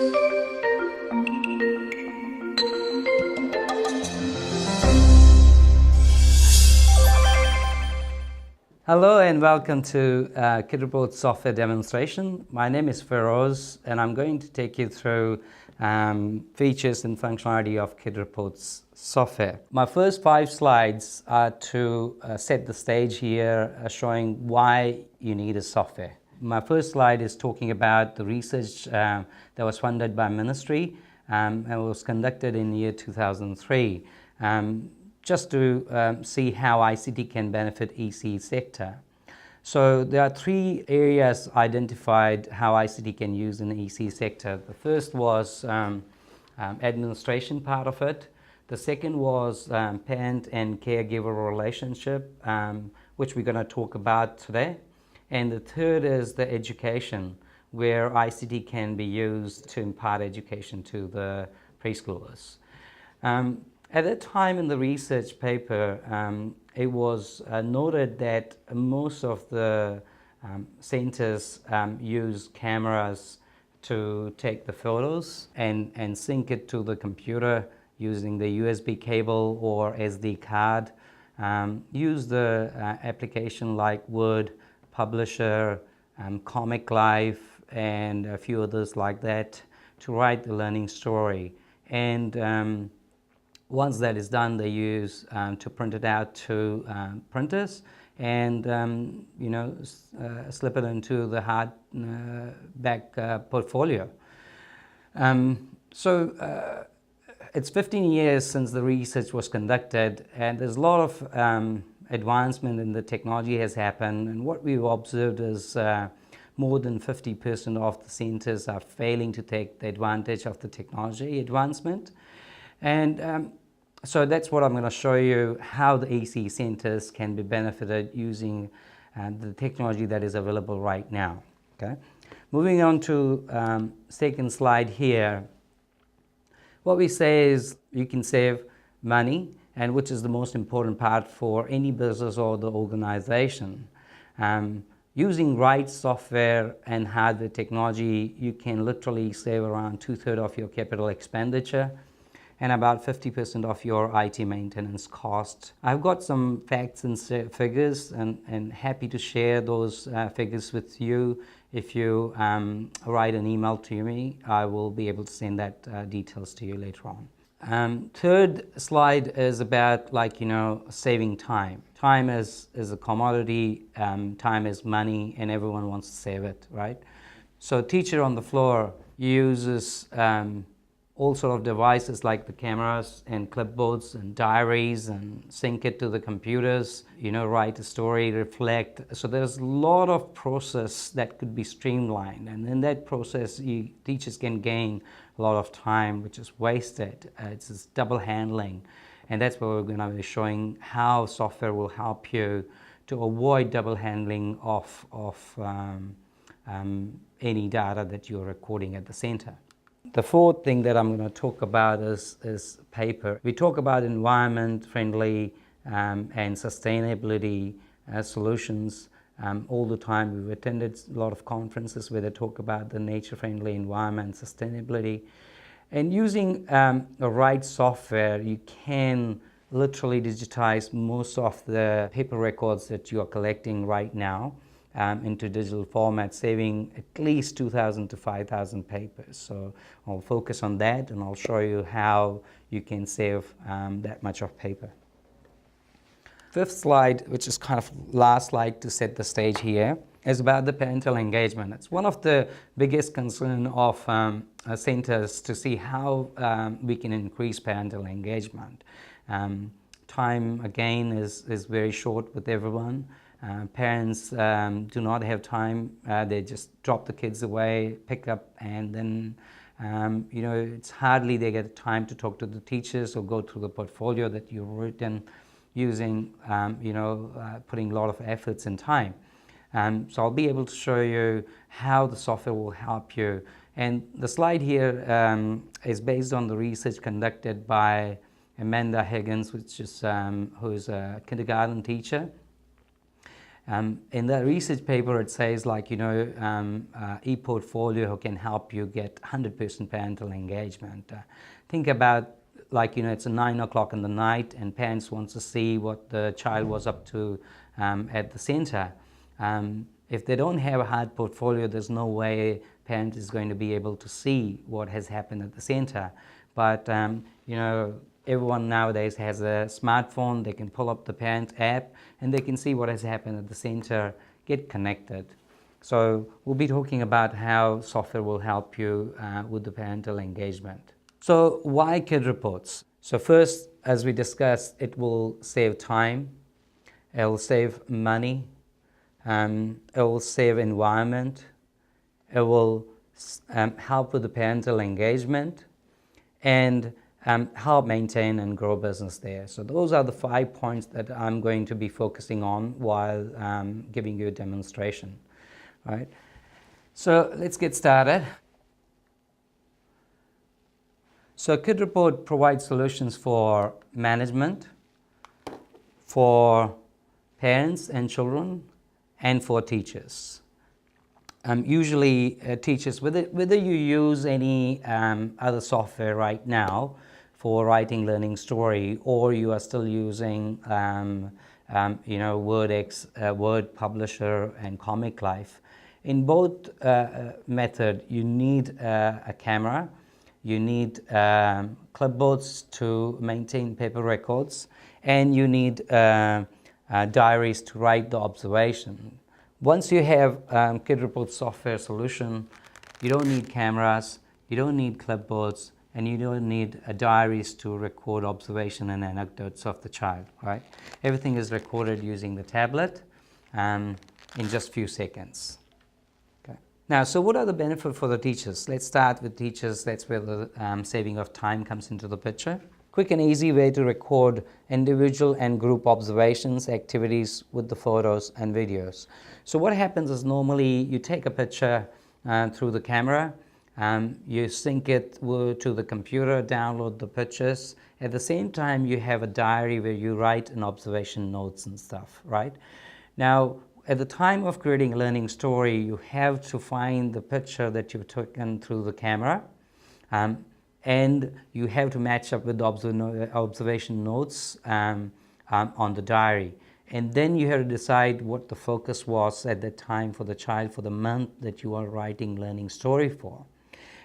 Hello and welcome to KidReports software demonstration. My name is Feroz and I'm going to take you through features and functionality of KidReports software. My first 5 slides are to set the stage here, showing why you need a software. My first slide is talking about the research that was funded by ministry and was conducted in the year 2003. Just to see how ICT can benefit EC sector. So there are 3 areas identified how ICT can use in the EC sector. The first was administration part of it. The second was parent and caregiver relationship, which we're going to talk about today. And the third is the education, where ICT can be used to impart education to the preschoolers. At that time in the research paper, it was noted that most of the centers use cameras to take the photos and sync it to the computer using the USB cable or SD card. Use the application like Word, Publisher, Comic Life, and a few others like that to write the learning story. And once that is done, they use to print it out to printers and slip it into the hard back portfolio. It's 15 years since the research was conducted, and there's a lot of advancement in the technology has happened. And what we've observed is more than 50% of the centers are failing to take the advantage of the technology advancement. And so that's what I'm going to show you, how the EC centers can be benefited using the technology that is available right now. Okay. Moving on to second slide here. What we say is you can save money, and which is the most important part for any business or the organization. Using right software and hardware technology, you can literally save around 2/3 of your capital expenditure and about 50% of your IT maintenance cost. I've got some facts and figures and happy to share those figures with you. If you write an email to me, I will be able to send that details to you later on. Third slide is about saving time. Time is a commodity, time is money, and everyone wants to save it, right? So teacher on the floor uses all sort of devices like the cameras and clipboards and diaries and sync it to the computers, write a story, reflect. So there's a lot of process that could be streamlined, and in that process teachers can gain a lot of time which is wasted. It's just double handling, and that's where we're going to be showing how software will help you to avoid double handling of any data that you're recording at the center. The fourth thing that I'm going to talk about is paper. We talk about environment-friendly and sustainability solutions all the time. We've attended a lot of conferences where they talk about the nature-friendly environment, sustainability. And using the right software, you can literally digitize most of the paper records that you are collecting right now into digital format, saving at least 2,000 to 5,000 papers. So I'll focus on that, and I'll show you how you can save that much of paper. Fifth slide, which is kind of last slide to set the stage here, is about the parental engagement. It's one of the biggest concern of centers to see how we can increase parental engagement. Time, again, is very short with everyone. Parents do not have time. They just drop the kids away, pick up, and then it's hardly they get time to talk to the teachers or go through the portfolio that you've written using, putting a lot of efforts and time. So I'll be able to show you how the software will help you. And the slide here is based on the research conducted by Amanda Higgins, which is who is a kindergarten teacher. In the research paper, it says e-portfolio can help you get 100% parental engagement. Think about it's 9 o'clock in the night and parents want to see what the child was up to at the center. If they don't have a hard portfolio, there's no way parent is going to be able to see what has happened at the center. But everyone nowadays has a smartphone. They can pull up the parent app and they can see what has happened at the center, get connected. So we'll be talking about how software will help you with the parental engagement. So why KidReports? So first, as we discussed, it will save time, it will save money, it will save environment, it will help with the parental engagement, and help maintain and grow business there. So those are the 5 points that I'm going to be focusing on while giving you a demonstration. Right? So let's get started. So KidReport provides solutions for management, for parents and children, and for teachers. Usually teachers, whether you use any other software right now for writing learning story, or you are still using WordX, Word Publisher and Comic Life, in both method you need a camera, you need clipboards to maintain paper records, and you need diaries to write the observation. Once you have KidReports software solution, you don't need cameras, you don't need clipboards, and you don't need diaries to record observation and anecdotes of the child, right? Everything is recorded using the tablet in just few seconds. Okay. Now, so what are the benefits for the teachers? Let's start with teachers. That's where the saving of time comes into the picture. Quick and easy way to record individual and group observations, activities with the photos and videos. So what happens is normally you take a picture through the camera, you sync it to the computer, download the pictures. At the same time, you have a diary where you write an observation notes and stuff, right? Now, at the time of creating a learning story, you have to find the picture that you've taken through the camera. And you have to match up with the observation notes on the diary. And then you have to decide what the focus was at that time for the child for the month that you are writing learning story for.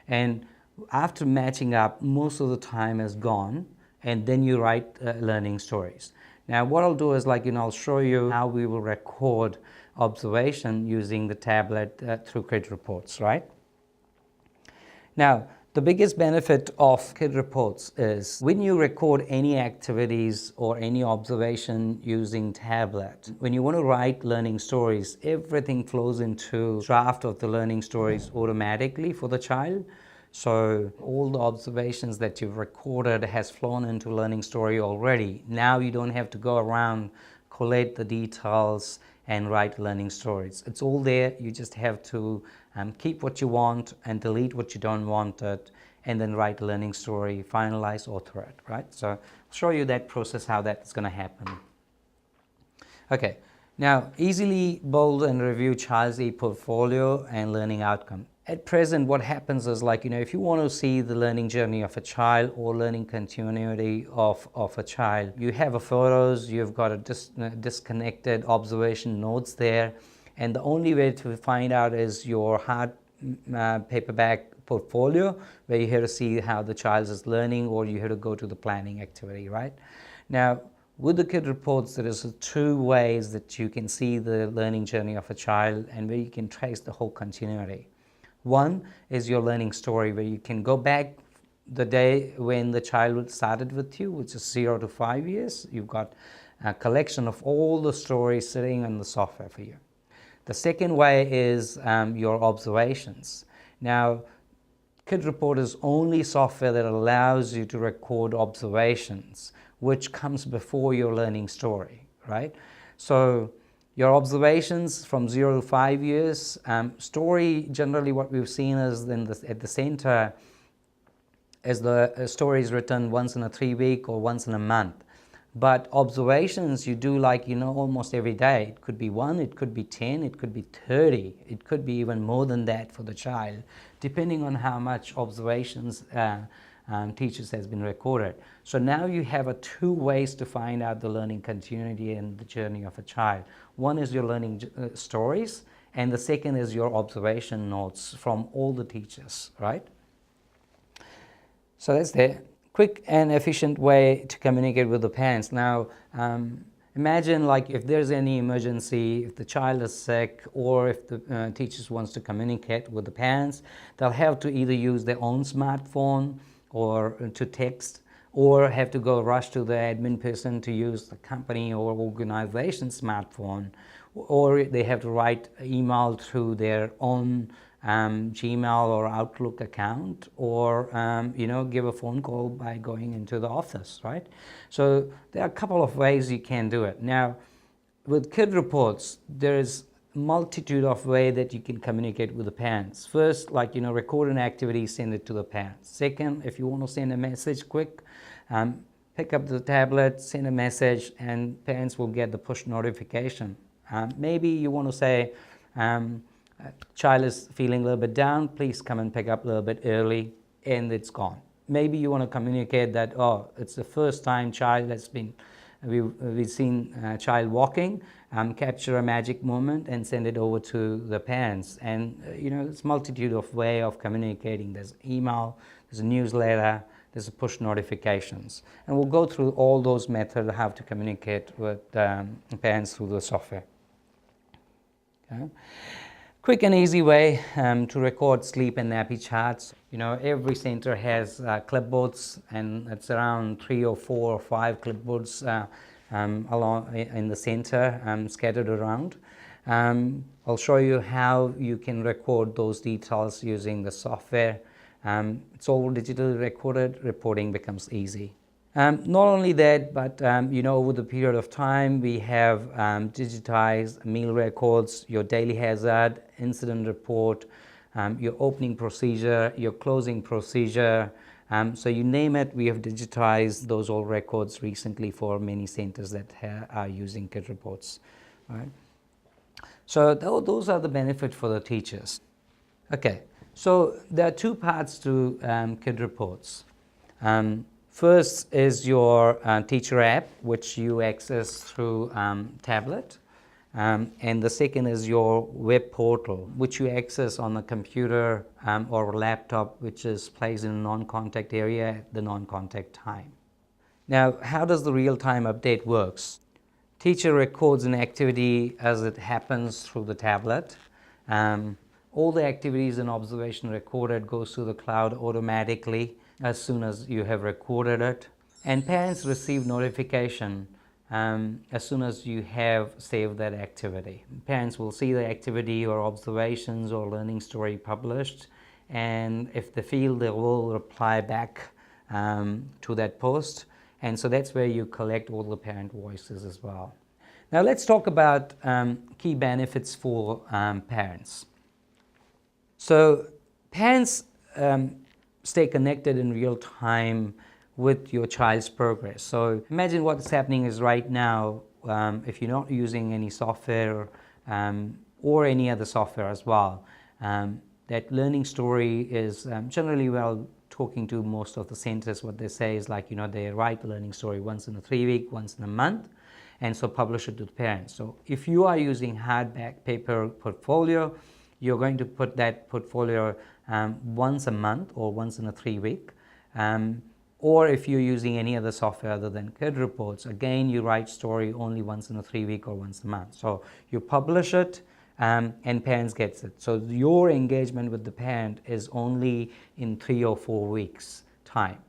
And after matching up, most of the time is gone, and then you write learning stories. Now what I'll do is I'll show you how we will record observation using the tablet through KidReports, right? Now, the biggest benefit of KidReports is when you record any activities or any observation using tablet, when you want to write learning stories, everything flows into draft of the learning stories automatically for the child. So all the observations that you've recorded has flown into learning story already. Now you don't have to go around, collate the details and write learning stories. It's all there. You just have to keep what you want and delete what you don't want it, and then write a learning story, finalize, author it, right? So I'll show you that process, how that's going to happen. Okay, now easily build and review child's e-portfolio and learning outcome. At present, what happens is if you want to see the learning journey of a child or learning continuity of a child, you have a photos, you've got a disconnected observation notes there, and the only way to find out is your hard paperback portfolio, where you have to see how the child is learning, or you have to go to the planning activity, right? Now, with the KidReports, there is 2 ways that you can see the learning journey of a child and where you can trace the whole continuity. One is your learning story, where you can go back the day when the child started with you, which is 0 to 5 years. You've got a collection of all the stories sitting in the software for you. The second way is your observations. Now, KidReport is only software that allows you to record observations, which comes before your learning story, right? So your observations from 0 to 5 years, story, generally what we've seen is at the center, as the story is written once in a 3-week or once in a month. But observations you do almost every day. It could be 1, it could be 10, it could be 30, it could be even more than that for the child, depending on how much observations teachers has been recorded. So now you have 2 ways to find out the learning continuity and the journey of a child. One is your learning stories, and the second is your observation notes from all the teachers, right? So that's the quick and efficient way to communicate with the parents. Now, imagine if there's any emergency, if the child is sick, or if the teachers wants to communicate with the parents, they'll have to either use their own smartphone or to text, or have to go rush to the admin person to use the company or organization smartphone, or they have to write email through their own Gmail or Outlook account, or give a phone call by going into the office, right? So there are a couple of ways you can do it. Now, with KidReports, there is a multitude of ways that you can communicate with the parents. First, record an activity, send it to the parents. Second, if you want to send a message quick, pick up the tablet, send a message, and parents will get the push notification. Maybe you want to say, child is feeling a little bit down, please come and pick up a little bit early, and it's gone. Maybe you want to communicate that, it's the first time child has been, we've seen a child walking, capture a magic moment and send it over to the parents. And it's a multitude of ways of communicating. There's email, there's a newsletter, there's a push notifications. And we'll go through all those methods, how to communicate with parents through the software. Okay. Quick and easy way to record sleep and nappy charts. Every center has clipboards, and it's around 3 or 4 or 5 clipboards along in the center, scattered around. I'll show you how you can record those details using the software. It's all digitally recorded, reporting becomes easy. Not only that, but over the period of time, we have digitized meal records, your daily hazard, incident report, your opening procedure, your closing procedure. So you name it, we have digitized those old records recently for many centers that are using KidReports. Right? So those are the benefits for the teachers. Okay, so there are 2 parts to KidReports. First is your teacher app, which you access through tablet. And the second is your web portal, which you access on a computer or a laptop, which is placed in a non-contact area at the non-contact time. Now, how does the real-time update works? Teacher records an activity as it happens through the tablet. All the activities and observation recorded goes to the cloud automatically as soon as you have recorded it. And parents receive notification as soon as you have saved that activity. Parents will see the activity or observations or learning story published, and if they feel, they will reply back to that post. And so that's where you collect all the parent voices as well. Now let's talk about key benefits for parents. So parents stay connected in real time with your child's progress. So imagine what's happening is right now, if you're not using any software or any other software as well, that learning story is generally, well, talking to most of the centers, what they say is they write learning story once in a 3-week, once in a month, and so publish it to the parents. So if you are using hardback paper portfolio, you're going to put that portfolio once a month or once in a 3-week. Or if you're using any other software other than KidReports, again, you write story only once in a 3-week or once a month. So you publish it and parents gets it. So your engagement with the parent is only in 3 or 4 weeks time.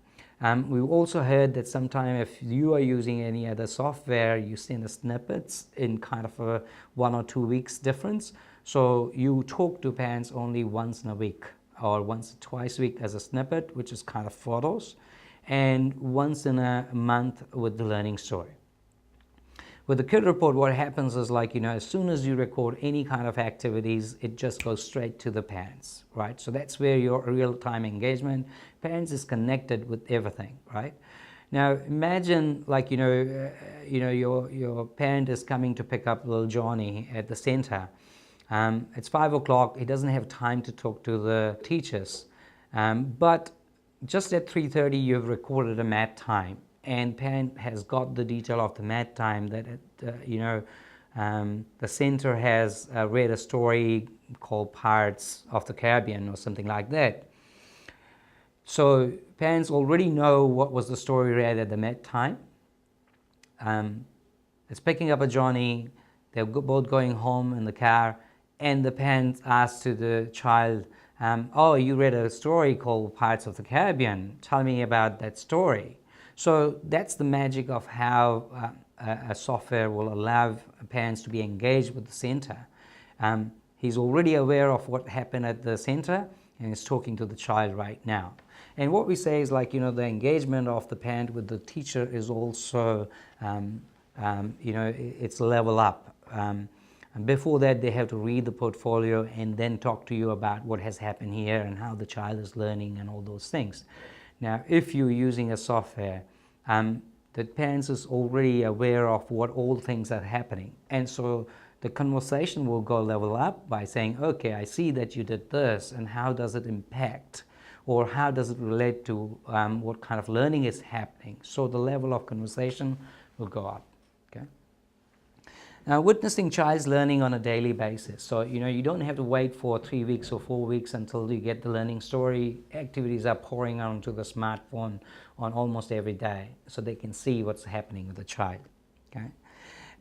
We've also heard that sometimes if you are using any other software, you send the snippets in kind of a 1 or 2 weeks difference. So you talk to parents only once in a week or once or twice a week as a snippet, which is kind of photos, and once in a month with the learning story. With the KidReport, what happens is as soon as you record any kind of activities, it just goes straight to the parents, right? So that's where your real-time engagement, parents is connected with everything, right? Now imagine, like, your parent is coming to pick up little Johnny at the center. It's 5 o'clock. He doesn't have time to talk to the teachers, but just at 3:30 you've recorded a mat time, and parent has got the detail of the mat time that the center has read a story called Pirates of the Caribbean or something like that. So parents already know what was the story read at the mat time. It's picking up a Johnny. They're both going home in the car, and the parent asks to the child, oh, you read a story called Pirates of the Caribbean. Tell me about that story. So that's the magic of how a software will allow parents to be engaged with the center. He's already aware of what happened at the center, and is talking to the child right now. And what we say is, like, the engagement of the parent with the teacher is also, it's level up. And before that, they have to read the portfolio and then talk to you about what has happened here and how the child is learning and all those things. Now, if you're using a software, the parents is already aware of what all things are happening. And so the conversation will go level up by saying, okay, I see that you did this, and how does it impact? Or how does it relate to what kind of learning is happening? So the level of conversation will go up. Okay. Now, witnessing child's learning on a daily basis. So, you don't have to wait for 3 weeks or 4 weeks until you get the learning story. Activities are pouring onto the smartphone on almost every day, so they can see what's happening with the child. Okay.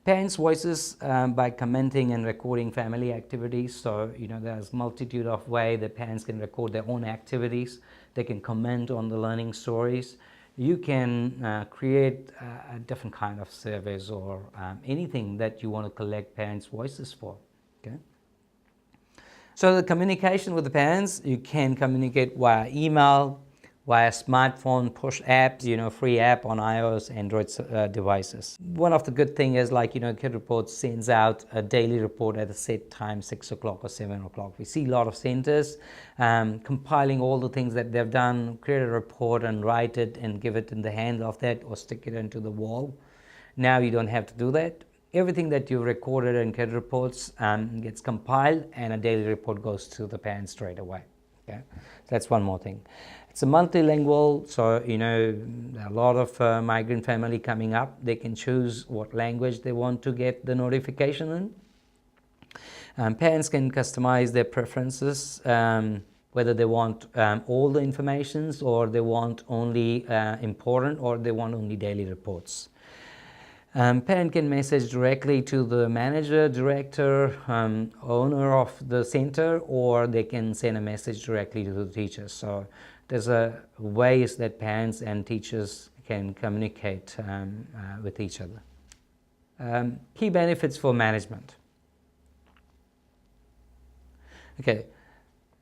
Parents' voices by commenting and recording family activities. So, there's a multitude of ways that parents can record their own activities. They can comment on the learning stories. You can create a different kind of surveys or anything that you want to collect parents' voices for. Okay. So the communication with the parents, you can communicate via email, via smartphone, push apps, free app on iOS, Android devices. One of the good things is, like, KidReports sends out a daily report at a set time, 6 o'clock or 7 o'clock. We see a lot of centers compiling all the things that they've done, create a report and write it and give it in the hand of that, or stick it into the wall. Now you don't have to do that. Everything that you recorded in KidReports gets compiled, and a daily report goes to the parents straight away. Okay, that's one more thing. It's a multilingual, so a lot of migrant family coming up. They can choose what language they want to get the notification in. Parents can customize their preferences, whether they want all the informations, or they want only important, or they want only daily reports. Parent can message directly to the manager, director, owner of the center, or they can send a message directly to the teachers. So there's ways that parents and teachers can communicate with each other. Key benefits for management. Okay,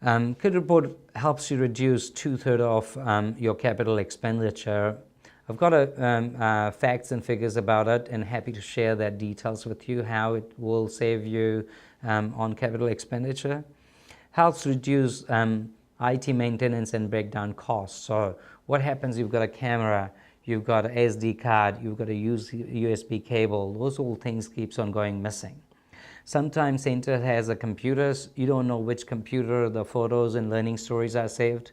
KidReport helps you reduce 2/3 of your capital expenditure. I've got facts and figures about it, and happy to share that details with you, how it will save you on capital expenditure. Helps reduce IT maintenance and breakdown costs. So what happens, you've got a camera, you've got an SD card, you've got a USB cable, those all things keeps on going missing. Sometimes center has a computers, you don't know which computer the photos and learning stories are saved.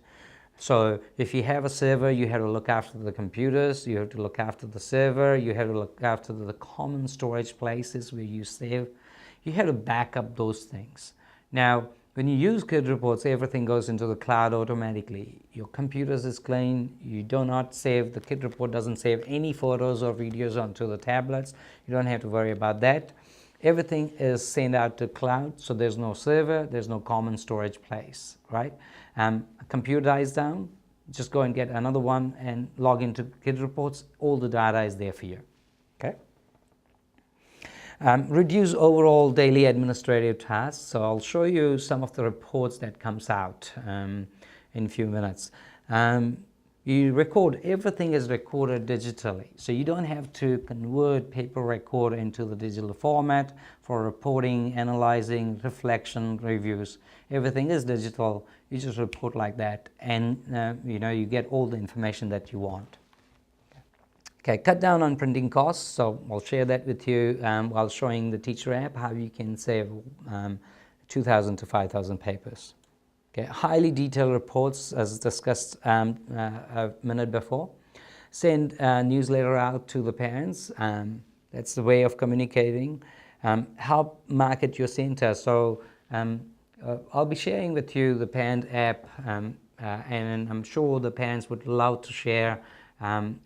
So if you have a server, you have to look after the computers, you have to look after the server, you have to look after the common storage places where you save. You have to back up those things. Now, when you use KidReports, everything goes into the cloud automatically. Your computers is clean, you do not save, the KidReport doesn't save any photos or videos onto the tablets. You don't have to worry about that. Everything is sent out to cloud, so there's no server, there's no common storage place, right? A computer dies down, just go and get another one and log into KidReports. All the data is there for you, okay? Reduce overall daily administrative tasks. So I'll show you some of the reports that comes out in a few minutes. You record, everything is recorded digitally. So you don't have to convert paper record into the digital format for reporting, analyzing, reflection, reviews. Everything is digital. You just report like that, and you get all the information that you want. Okay. Okay, cut down on printing costs. So I'll share that with you while showing the teacher app how you can save 2,000 to 5,000 papers. Okay, highly detailed reports as discussed a minute before. Send a newsletter out to the parents. That's the way of communicating. Help market your center. So I'll be sharing with you the parent app, and I'm sure the parents would love to share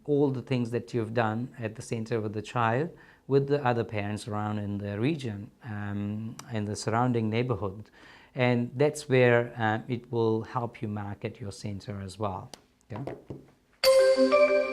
all the things that you've done at the center with the child with the other parents around in the region, in the surrounding neighborhood. And that's where it will help you market your center as well. Okay?